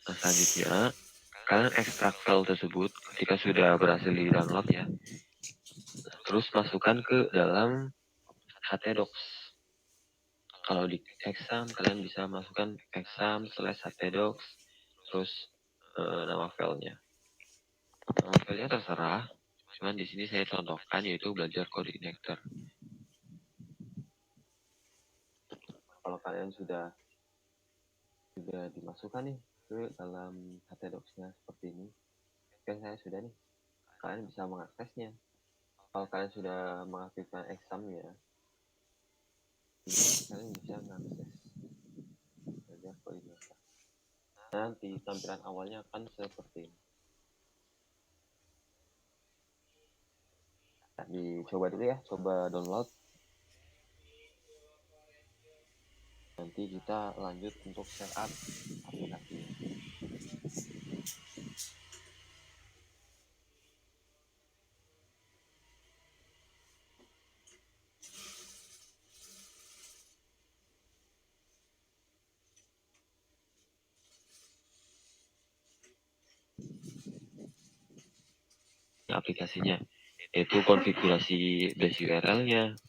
Nah, selanjutnya, kalian ekstrak file tersebut ketika sudah berhasil di-download ya. Terus masukkan ke dalam htdocs. Kalau di exam, kalian bisa masukkan exam/htdocs, terus nama filenya. Nama filenya terserah, cuman di sini saya contohkan yaitu belajar coordinator. Kalau kalian sudah dimasukkan nih ke dalam htdocs-nya seperti ini, kan saya sudah nih, kalian bisa mengaksesnya. Kalau kalian sudah mengaktifkan examnya, kalian bisa mengakses belajar koordinator. Nanti tampilan awalnya akan seperti ini. Nah, dicoba dulu ya, coba download. Nanti kita lanjut untuk setup aplikasi. Aplikasinya yaitu konfigurasi base URL-nya.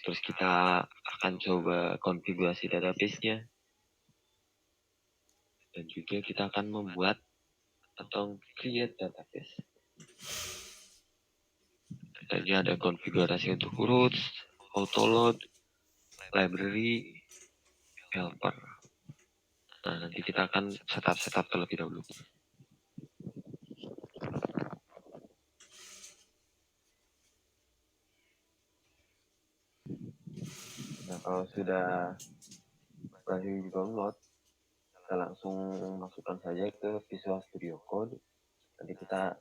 Terus kita akan coba konfigurasi database-nya. Dan juga kita akan membuat atau create database. Tadi ada konfigurasi untuk roots, autoload, library, helper. Nah, nanti kita akan setup terlebih dahulu. Nah, kalau sudah berhasil di-download, kita langsung masukkan saja ke Visual Studio Code. Nanti kita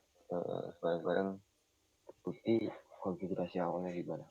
bareng-bareng ikuti konfigurasi awalnya gimana.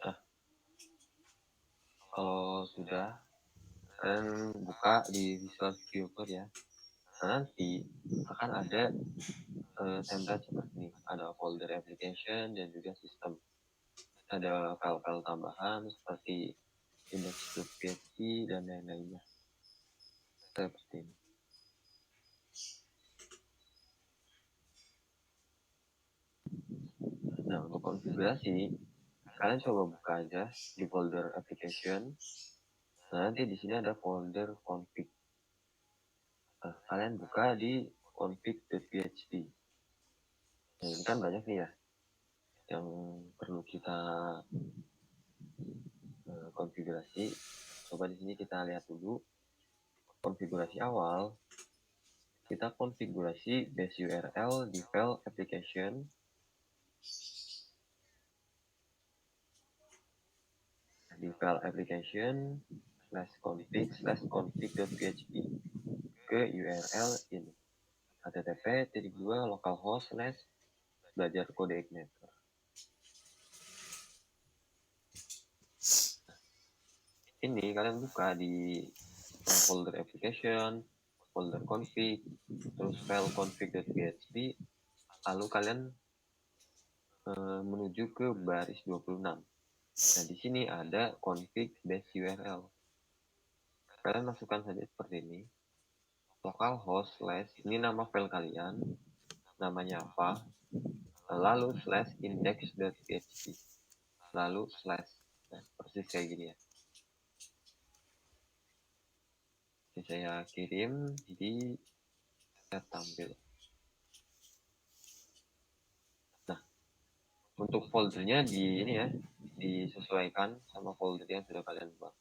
Nah, kalau sudah, kalian buka di Visual Studio Code ya. Nah, nanti akan ada template seperti ini. Ada folder application dan juga sistem. Ada file-file tambahan seperti index.php dan lain-lainnya. Seperti ini. Nah, untuk konfigurasi, kalian coba buka aja di folder application. Nah, nanti di sini ada folder config. Nah, kalian buka di config.php. Nah, ini kan banyak nih ya yang perlu kita konfigurasi. Coba di sini kita lihat dulu konfigurasi awal. Kita konfigurasi base URL di file application. Di file application /config.php ke URL ini http://localhost/belajar kode igniter. Ini kalian buka di folder application, folder config, terus file config.php, lalu kalian menuju ke baris 26. Nah, di sini ada config base URL. Kalian masukkan saja seperti ini. Localhost/ ini nama file kalian, namanya apa, lalu slash index.php, lalu slash. Nah, persis kayak gini ya. Jadi saya kirim di chat tampil. Nah, untuk foldernya di ini ya, disesuaikan sama folder yang sudah kalian buat.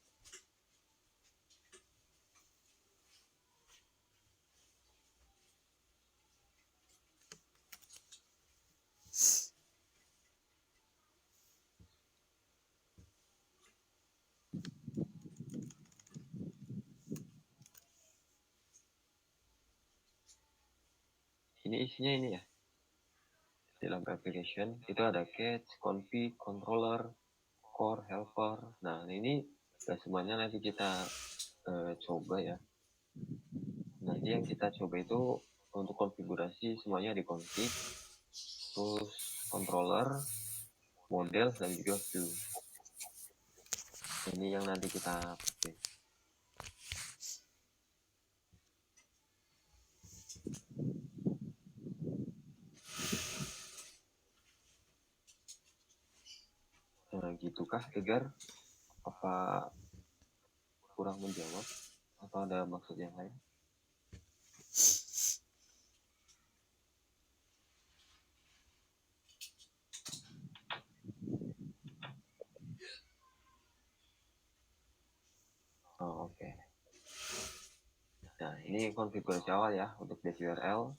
Ini isinya ini ya. Dalam application itu ada catch, config, controller, core, helper. Nah, ini semuanya nanti kita coba ya. Nanti yang kita coba itu untuk konfigurasi semuanya di config, terus controller, model, dan juga view. Ini yang nanti kita pakai. Nah, gitukah Egar? Apa kurang menjawab? Atau ada maksud yang lain? Oh, oke. Nah, ini konfigurasi awal ya untuk base URL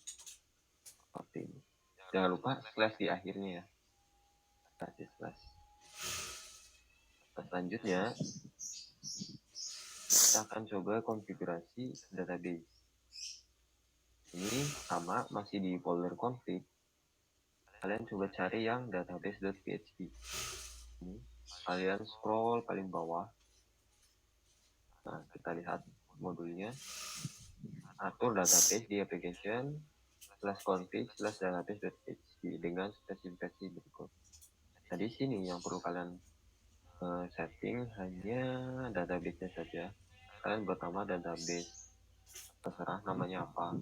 seperti ini. Jangan lupa slash di akhirnya ya. Slash. Nah, selanjutnya kita akan coba konfigurasi database. Ini sama, masih di folder config. Kalian coba cari yang database.php. Ini kalian scroll paling bawah. Nah, kita lihat modulnya. Atur database di application /config /database.php dengan spesifikasi berikut. Nah, di sini yang perlu kalian setting hanya database-nya saja. Kalian buat nama database, terserah namanya apa.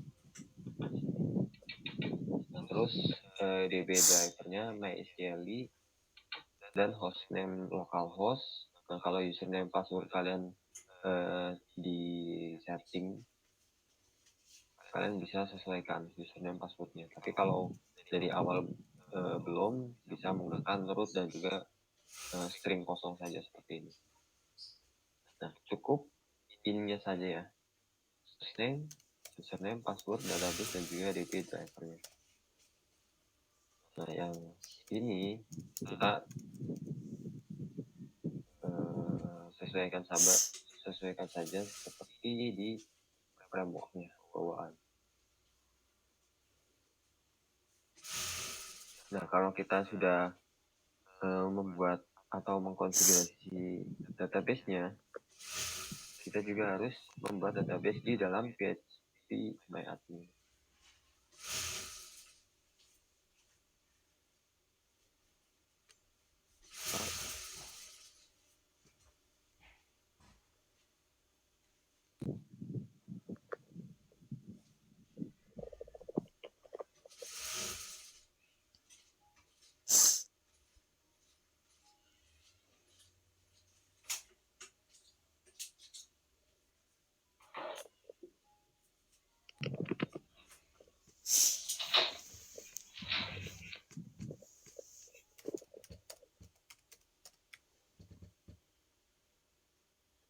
Nah, terus DB drivernya MySQL dan hostname localhost. Nah, kalau username password kalian di setting, kalian bisa sesuaikan username passwordnya. Tapi kalau dari awal belum, bisa menggunakan root dan juga string kosong saja seperti ini. Nah, cukup ininya saja ya. Hostname, username, password, database, dan juga DB drivernya. Nah, yang ini kita sesuaikan saja seperti di frameworknya bawaan. Nah, kalau kita sudah membuat atau mengkonfigurasi database-nya, kita juga harus membuat database di dalam PHP MyAdmin.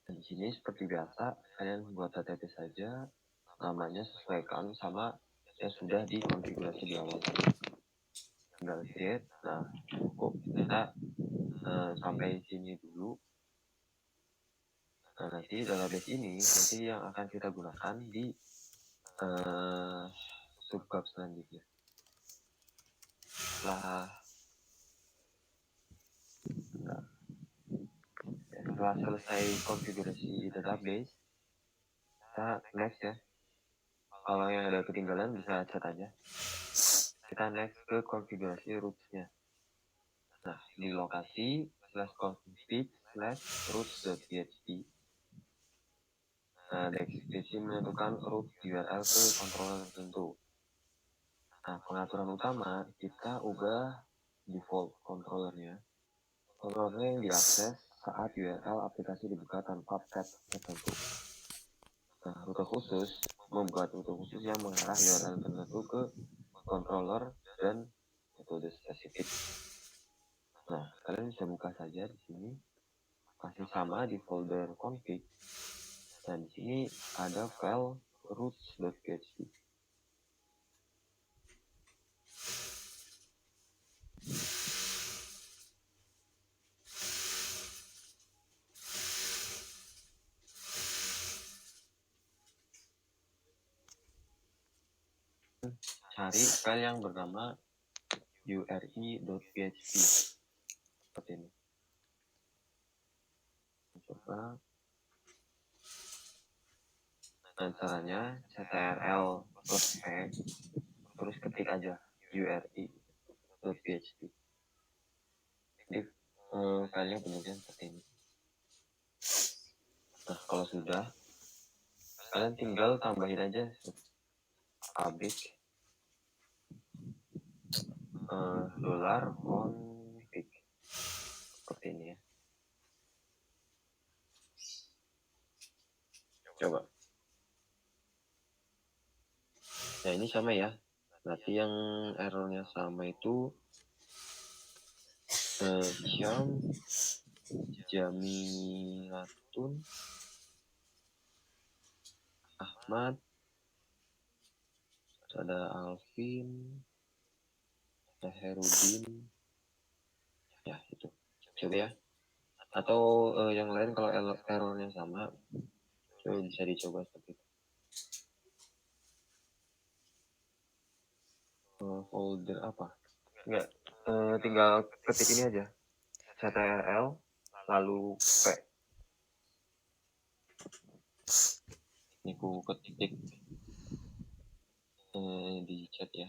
Dan di sini seperti biasa, kalian buat database saja, namanya sesuaikan sama yang sudah dikonfigurasi di awal. Tinggal create. Nah, cukup kita sampai sini dulu. Nah, nanti database ini nanti yang akan kita gunakan di subbab selanjutnya. Setelah selesai konfigurasi database, kita next ya. Kalau yang ada ketinggalan bisa chat aja. Kita next ke konfigurasi roots-nya. Nah, di lokasi /config /roots.php. Nah, deskripsi menentukan root URL ke controller tertentu. Nah, pengaturan utama kita ubah default controllernya. Controllernya yang diakses saat URL aplikasi dibuka tanpa path tertentu. Nah, rute khusus membuat rute khusus yang mengarah URL tertentu ke controller dan metode spesifik. Nah, kalian bisa buka saja di sini. Masih sama di folder config. Dan di sini ada file routes.php. Cari file yang bernama uri.php seperti ini. Coba. Dan caranya ctrl+v terus ketik aja uri.php. Jadi filenya bentuknya seperti ini. Nah, kalau sudah, kalian tinggal tambahin aja public $config seperti ini ya. Coba. Nah, ini sama ya. Berarti yang errornya sama itu Syam, Jamilatun, Ahmad, ada Alvin, ada Herudin, ya itu. Coba ya. Atau yang lain kalau errornya sama, coba bisa dicoba seperti itu. Folder apa? Enggak, tinggal ketik ini aja. ctrl lalu p. Ini ku ketik di chat ya.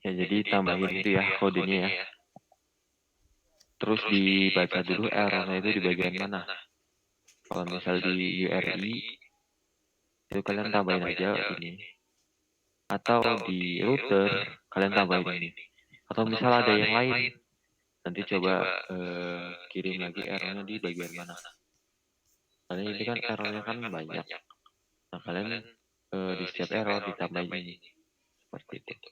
Ya, jadi tambahin itu ya kodenya ya. Terus dibaca dulu errornya itu di bagian mana. Kalau misal di URI, itu kalian tambahin aja ini. Atau di router kalian tambahin ini. Atau misal ada yang lain, nanti coba kirim lagi errornya di bagian mana. Karena ini kan errornya kan banyak. Nah kalian di setiap error ditambahin ini. Seperti itu.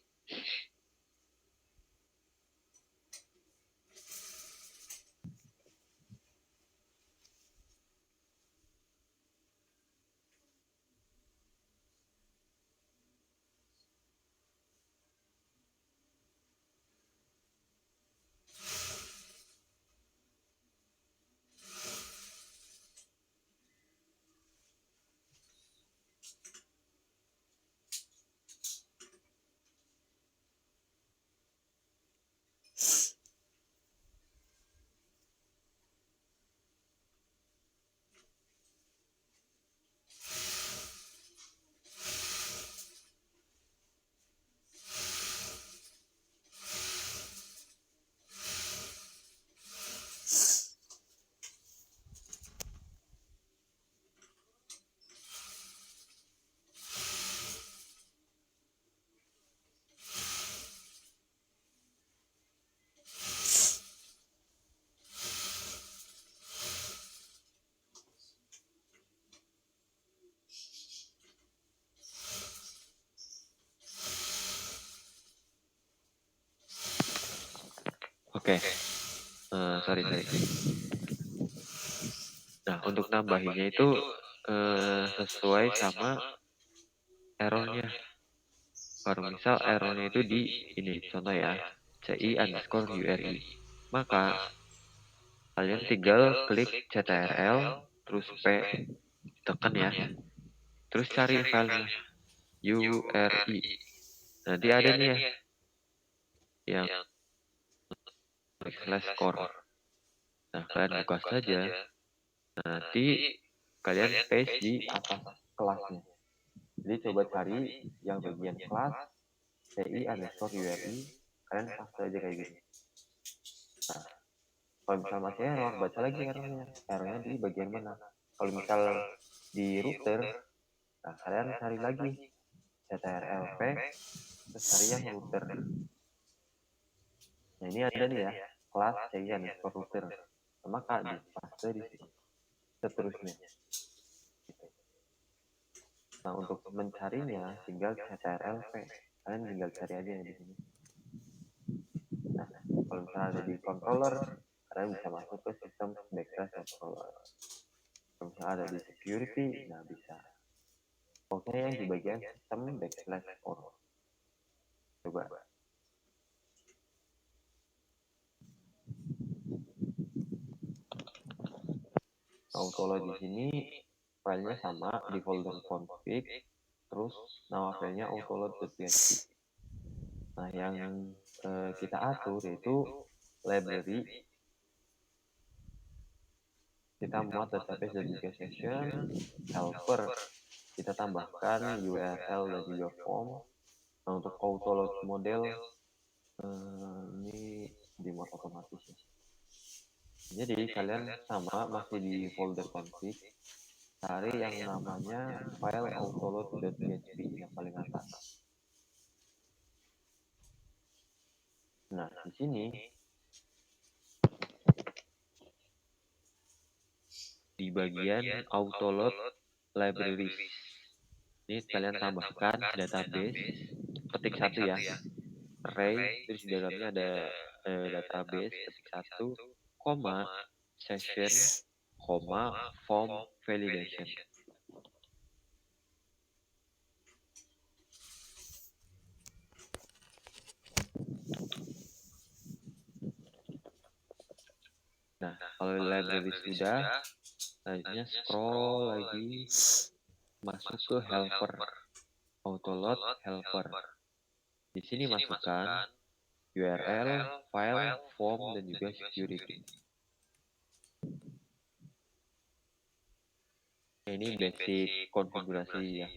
Oke, sorry. Nah, untuk nambahinnya itu sesuai sama errornya. Baru misal errornya itu di ini, contoh ya, ci_URI. Maka kalian tinggal klik ctrl, terus p, tekan ya, terus cari filenya URI. Nanti ada nih ya, yang slash core. Nah, kalian buka saja. Nanti kalian paste di atas kelasnya. Jadi coba cari yang bagian kelas ci_URI, kalian paste aja kayak gini. Nah, kalau misal masih error, baca lagi errornya. Errornya di bagian mana? Kalau misal di router, nah kalian cari lagi ctrlp, terus cari yang router. Nah ini ada nih ya, kelas ci_router. Maka di paste di sini. Seterusnya. Nah untuk mencarinya tinggal ctrlp. Kalian tinggal cari aja di sini. Nah kalau misalnya ada di controller, kalian bisa masuk ke sistem /controller. Kalau misalnya ada di security, nah bisa. Oke, yang di bagian sistem /core. Coba. Autoload di sini filenya sama di folder config, terus nama filenya autoload.php. Nah, yang kita atur yaitu library. Kita muat database dan juga session, helper. Kita tambahkan URL dan juga form. Nah, untuk autoload model ini di mode otomatis ya. Jadi kalian sama masih di folder config, cari yang namanya file autoload.php yang paling atas. Nah, di sini di bagian autoload libraries, ini kalian tambahkan database, ketik satu ya, array, terus di dalamnya ada database, ketik satu, koma, session, koma, form validation. Nah, kalau library sudah, selanjutnya scroll lagi, masuk ke helper, autoload helper. Di sini masukkan URL, file, form, dan juga security. Nah, ini basic konfigurasi ya,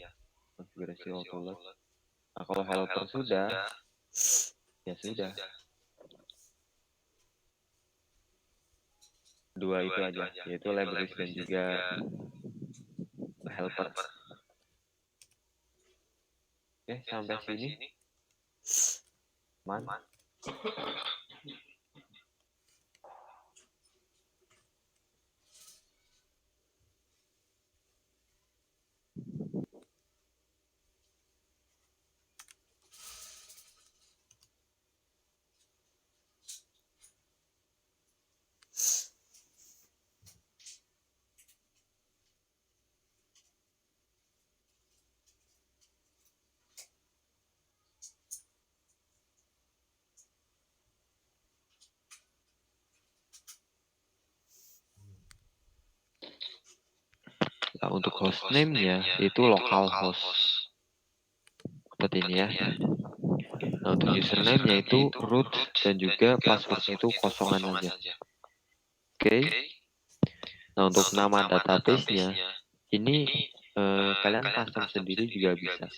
konfigurasi autoload. Nah, kalau helper sudah, ya sudah. Dua itu aja, yaitu libraries dan juga helper. sampai sini aman. Nah, untuk hostname-nya itu localhost. Seperti ini ya. Nah, untuk username-nya itu root dan juga password-nya itu kosongan aja. Oke. Nah, untuk nama database-nya ini kalian custom sendiri juga bisa.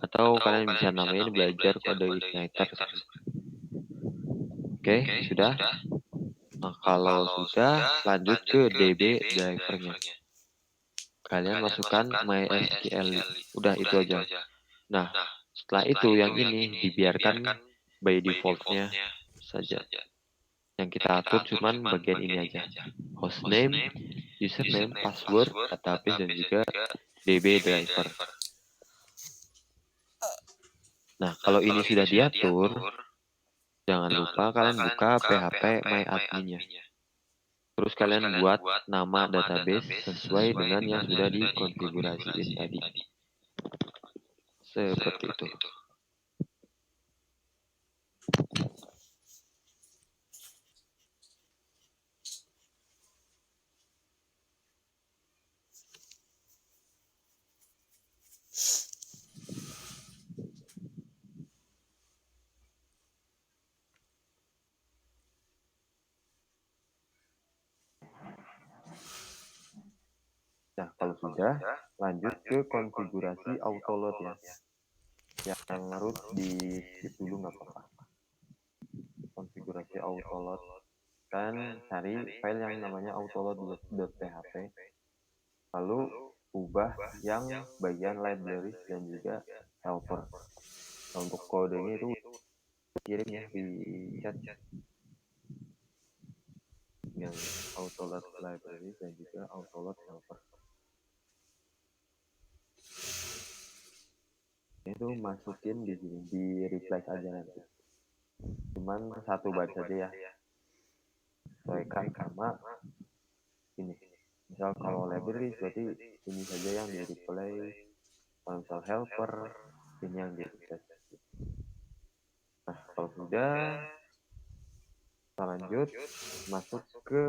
Atau kalian bisa namain belajar kode igniter. Oke, sudah. Nah, kalau sudah, lanjut ke DB driver-nya. Kalian masukkan MySQL. Udah itu aja. Nah, setelah itu yang ini dibiarkan by default-nya saja. Yang kita atur cuman bagian ini aja. Hostname, username, password, database, dan juga DB driver. Nah, kalau ini sudah diatur, jangan lupa kalian buka PHP MyAdmin-nya. Terus kalian buat nama database sesuai dengan yang sudah dikonfigurasiin tadi. Seperti itu. Nah, kalau sudah, lanjut ke konfigurasi autoload ya. Yang harus di skip dulu nggak apa-apa. Konfigurasi autoload. Kan cari file yang namanya autoload.php. Lalu ubah yang bagian libraries dan juga helper. Nah, untuk kodenya itu kirim ya di chat. Yang autoload libraries dan juga autoload helper. Itu masukin di sini, di replace aja nanti. Cuman satu baris saja ya. Sesuaikan sama ini. Misal kalau libraries berarti ini saja yang di replace. Kalau misal helper, ini yang di replace. Nah, kalau sudah, kita lanjut masuk ke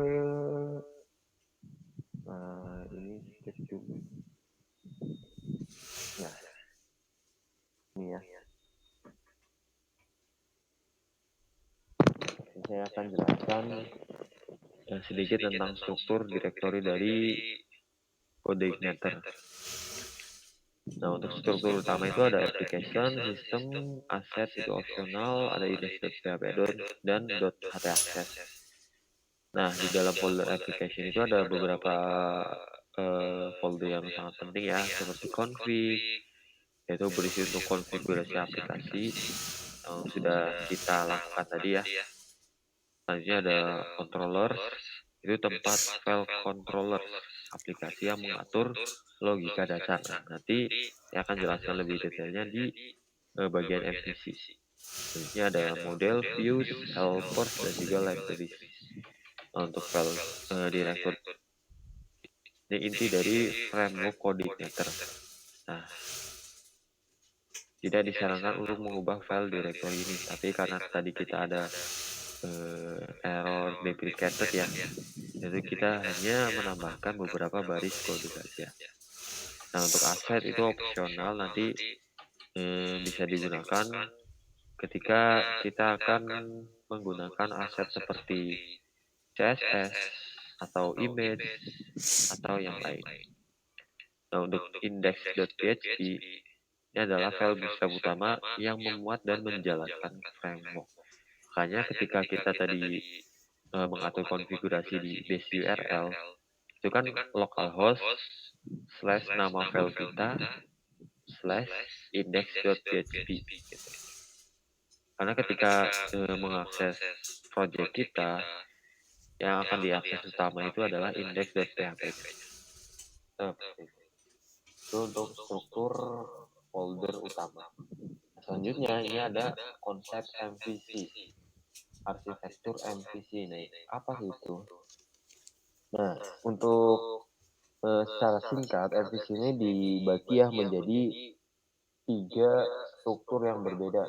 ini skip dulu. Nah, ini ya. Saya akan jelaskan sedikit tentang struktur direktori dari kode igniter. Nah, untuk struktur utama itu ada application, system, asset itu optional, ada index.php dan .htaccess. Nah, di dalam folder application itu ada beberapa folder yang sangat penting ya, seperti config, yaitu berisi untuk konfigurasi aplikasi yang sudah kita lakukan tadi ya. Selanjutnya ada controllers, itu tempat file controllers, aplikasi yang mengatur logika dasar. Nah, nanti saya akan jelaskan lebih detailnya di bagian MVC. Selanjutnya ada model, views, helpers, dan juga libraries. Nah, untuk file directory ini inti dari framework code igniter. Nah, tidak disarankan untuk mengubah file directory ini, tapi karena tadi kita ada error deprecated ya, jadi kita hanya menambahkan beberapa baris kode saja. Nah, untuk aset itu opsional, nanti bisa digunakan ketika kita akan menggunakan aset seperti CSS atau image atau yang lain. Nah, untuk index.php ini adalah file bootstrap utama yang memuat dan menjalankan framework. Makanya ketika kita tadi mengatur konfigurasi di base URL, itu kan localhost / nama file kita index.php gitu. Karena ketika mengakses project kita, yang akan diakses utama itu adalah index.php. Itu untuk struktur folder utama. Selanjutnya ini ada konsep MVC, arsitektur MVC. Nah, apa sih itu? Nah, untuk secara singkat, MVC ini dibagi ya menjadi 3 struktur yang berbeda,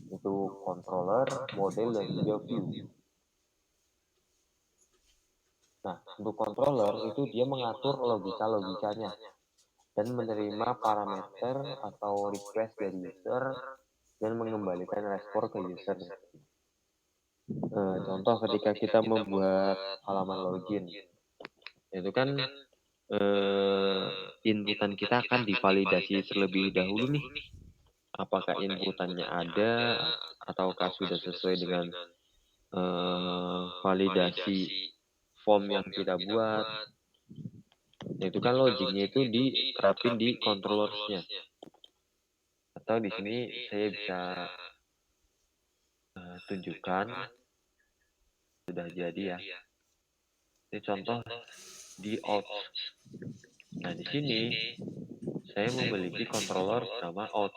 yaitu controller, model, dan juga view. Nah, untuk controller itu dia mengatur logika-logikanya dan menerima parameter atau request dari user dan mengembalikan respon ke user. Contoh ketika kita membuat halaman login, itu kan inputan kita akan divalidasi terlebih dahulu nih. Apakah inputannya ada ataukah sudah sesuai dengan validasi form yang kita buat. Nah, itu kan logiknya itu diterapin di controllersnya. Atau di sini saya bisa tunjukkan sudah jadi ya. Ini contoh di out. Nah, di sini saya memiliki controller bernama out.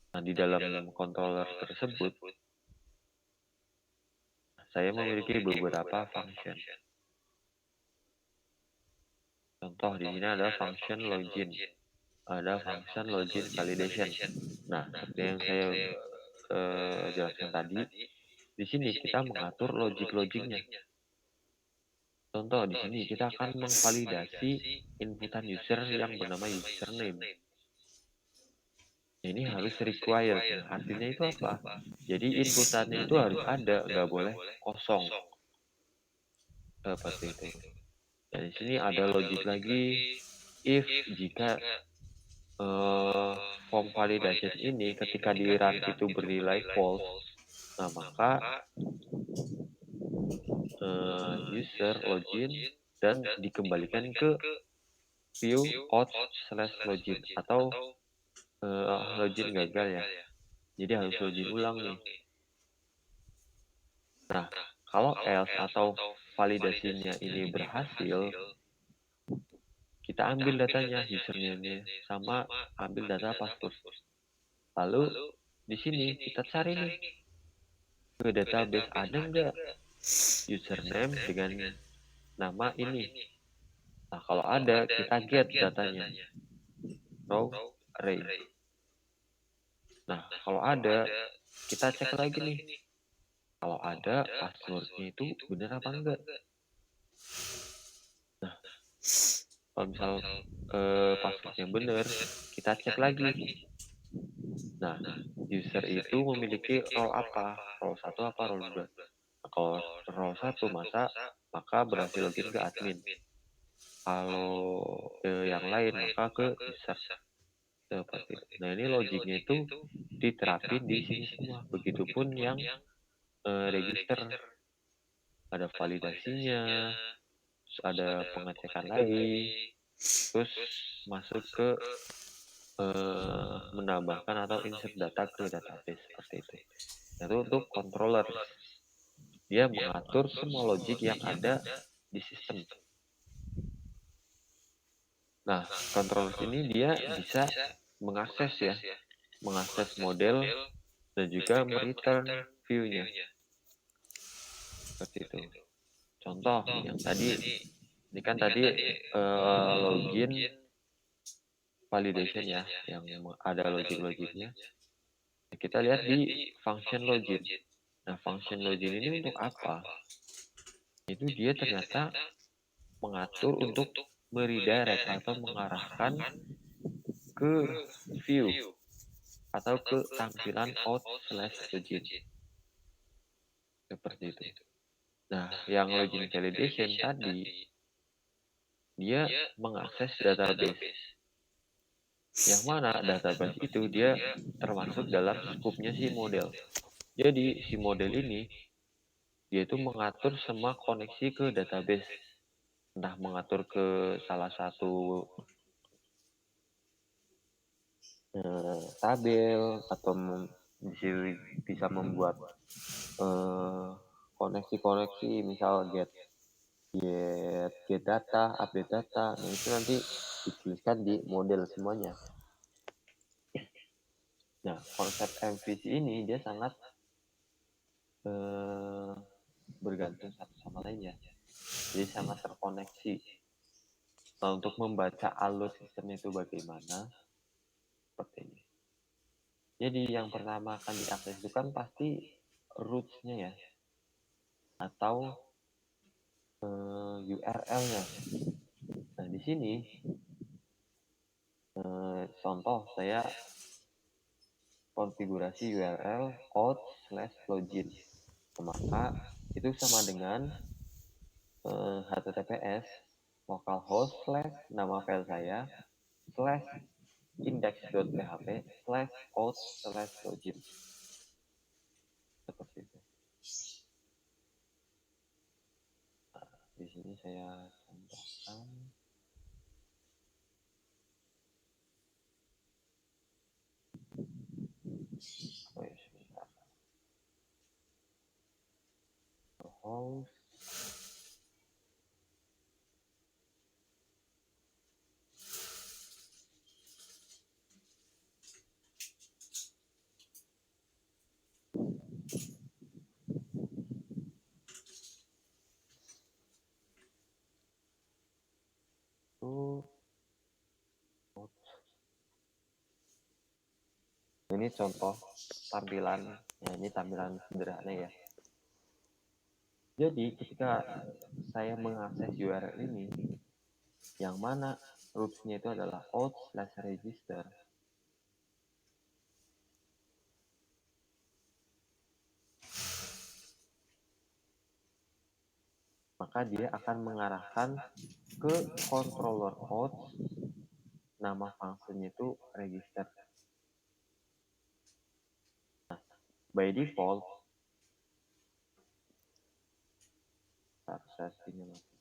Nah, di dalam controller tersebut saya memiliki beberapa function. Contoh di sini ada function login, ada function login validation. Nah, seperti yang saya jelaskan tadi, di sini kita mengatur logik-logiknya. Contoh di sini kita akan memvalidasi inputan user yang bernama username. Ini harus required. Artinya itu apa? Jadi inputannya itu harus ada, nggak boleh kosong. Seperti itu. Dan di sini ada logik lagi, if jika form validation ini ketika di run itu bernilai false, nah maka user login dan dikembalikan ke view out/login atau login gagal ya. Jadi harus login ulang nih. Nah, kalau else atau validasinya ini berhasil, kita ambil datanya, username-nya, sama ambil data password. Lalu di sini kita cari nih ke database ada nggak username dengan nama ini. Nah, kalau ada, kita get datanya. Row array. Nah, kalau ada, kita cek lagi nih. Kalau ada, passwordnya itu benar apa enggak. Nah, kalau misal passwordnya benar, kita cek lagi. Nah, user itu memiliki role apa? Role 1 apa role 2? Nah, kalau role 1 maka berhasil login ke admin. Kalau yang lain maka ke user. Seperti itu. Nah, ini logiknya itu diterapin di sini semua. Begitupun yang register, ada validasinya, terus ada pengecekan lagi, terus masuk ke menambahkan atau insert data ke database seperti itu. Nah, itu untuk controller. Dia mengatur semua logik yang ada di sistem. Nah, controller ini dia bisa mengakses ya, mengakses model dan juga mereturn view-nya. Seperti itu. Contoh yang tadi, ini kan tadi login validation ya, yang ada logik-logiknya. Kita lihat di function login. Nah, function login ini untuk apa? Itu dia ternyata mengatur untuk meredirect atau mengarahkan ke view atau ke tampilan out/login. Seperti itu. Nah, yang login validation tadi, dia mengakses database. Yang mana database itu dia termasuk dalam skupnya si model. Jadi, si model ini, dia itu mengatur semua koneksi ke database. Entah mengatur ke salah satu tabel atau bisa membuat koneksi-koneksi, misal get data, update data. Nah, itu nanti dituliskan di model semuanya. Nah, konsep MVC ini dia sangat bergantung satu sama lainnya. Jadi sangat terkoneksi. Nah, untuk membaca alur sistemnya itu bagaimana? Seperti ini. Jadi yang pertama akan diakses itu kan pasti roots-nya ya, atau URL-nya. Nah, di sini contoh saya konfigurasi URL auth/login. Maka itu sama dengan HTTPS localhost / nama file saya / index.php / auth/login. Seperti itu. Nah, di sini saya contohkan. Oh ya, sebentar. Host. Ini contoh tampilan, ya ini tampilan sederhana ya. Jadi ketika saya mengakses URL ini, yang mana roots-nya itu adalah auth/register, maka dia akan mengarahkan ke controller auth, nama fungsinya itu register. Nah, by default, saya settingnya mati.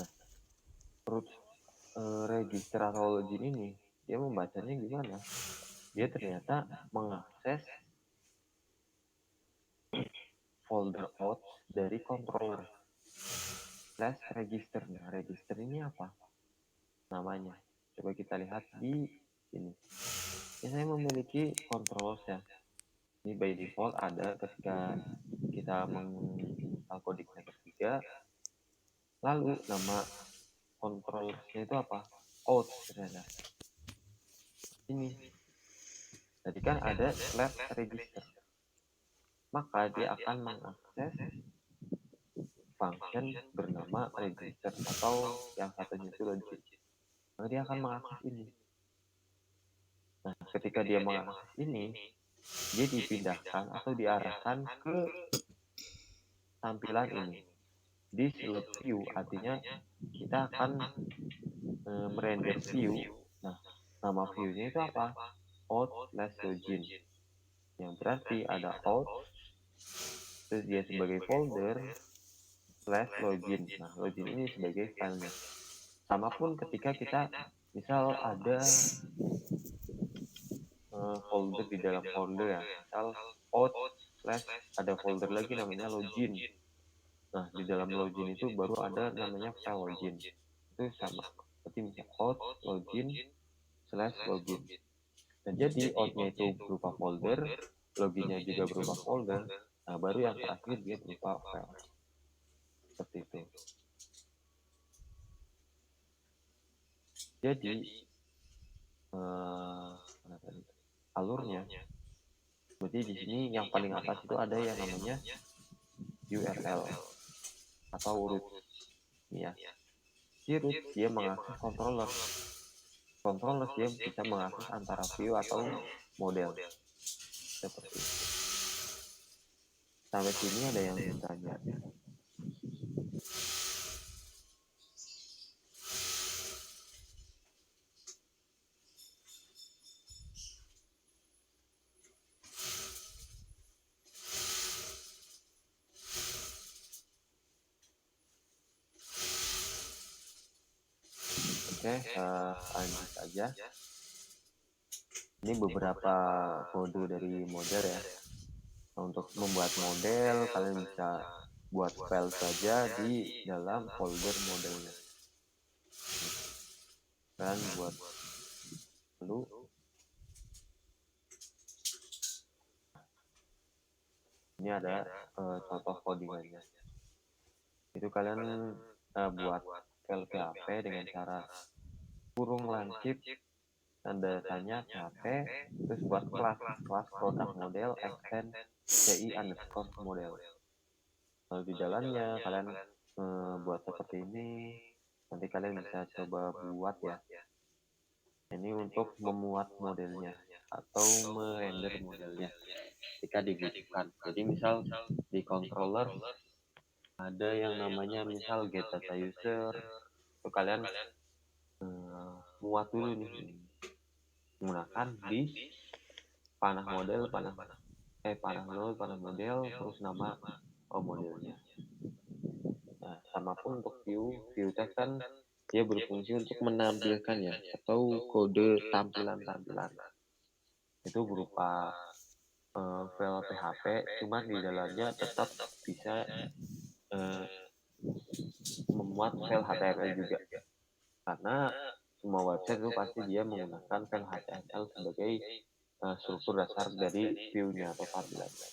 Nah, root register atau login ini, dia membacanya gimana? Dia ternyata mengakses folder auth dari controller /register. Nah, register ini apa namanya? Coba kita lihat di sini. Ini saya memiliki controllers ya. Ini by default ada ketika kita menginstal Codec Maker 3. Lalu nama controllersnya itu apa? Auth ternyata. Ini. Jadi kan ada /register. Maka dia akan mengakses function bernama register atau yang satunya itu login. Maka dia akan mengakses ini. Nah, ketika dia mengakses ini, dia dipindahkan atau diarahkan ke tampilan ini. Di slot view artinya kita akan merender view. Nah, nama view-nya itu apa? Auth/login. Yang berarti ada auth, terus dia sebagai folder /login. Nah, login ini sebagai filenya. Sama pun ketika kita misal ada folder di dalam folder ya, misal auth / ada folder lagi namanya login. Nah, di dalam login itu baru ada namanya file login. Itu sama. Berarti misalnya auth login /login. Nah, jadi auth-nya itu berupa folder, loginnya juga berupa folder. Nah, baru yang terakhir dia berupa file. Seperti itu. Jadi alurnya, berarti di sini yang paling atas itu ada yang namanya URL atau root. Ya, si root dia mengakses controller. Controller dia bisa mengakses antara view atau model. Seperti itu. Sampai sini ada yang bertanya. Oke, lanjut aja. Ini beberapa kode dari model ya. Nah, untuk membuat model, kalian bisa buat file saja di dalam folder modelnya. Dan buat dulu. Ini ada contoh codingannya. Itu kalian buat file PHP dengan cara kurung lancip tanda tanya PHP, terus buat kelas produk model extend ci underscore model. Lalu di dalamnya kalian buat seperti ini. Nanti kalian bisa coba buat ya. Ini untuk memuat modelnya atau merender modelnya ketika dibutuhkan. Jadi misal di controller ada yang namanya misal get data user, itu kalian muat dulu nih menggunakan di panah model, panah model, terus nama modelnya. Nah, sama pun untuk view tag kan dia berfungsi untuk menampilkan ya atau kode tampilan-tampilan. Itu berupa file PHP, cuman di dalamnya tetap bisa memuat file HTML juga. Karena semua website itu pasti dia menggunakan file HTML sebagai struktur dasar dari view-nya atau tampilannya.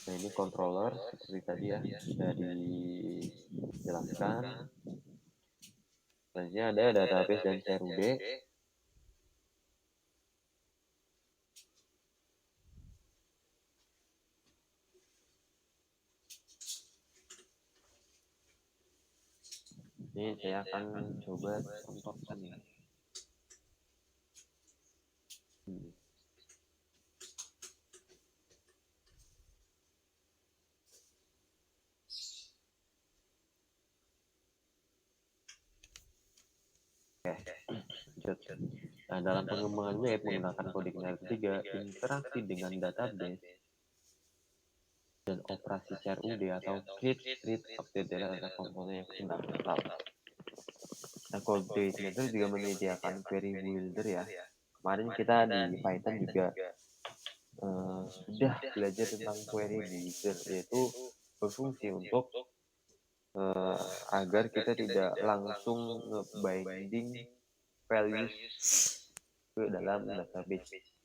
Nah, ini controller seperti tadi ya, sudah dijelaskan. Selanjutnya ada database dan CRUD. Ini saya akan coba contohkan ya. Oke, nah, dalam pengembangan web menggunakan kode generasi 3, interaksi dengan database dan operasi CRUD atau create, read, update data data komponen yang fundamental. Nah, kode generator juga menyediakan query builder ya. Kemarin kita di Python juga sudah belajar tentang query builder, yaitu berfungsi untuk agar kita tidak langsung nge-binding values ke dalam database.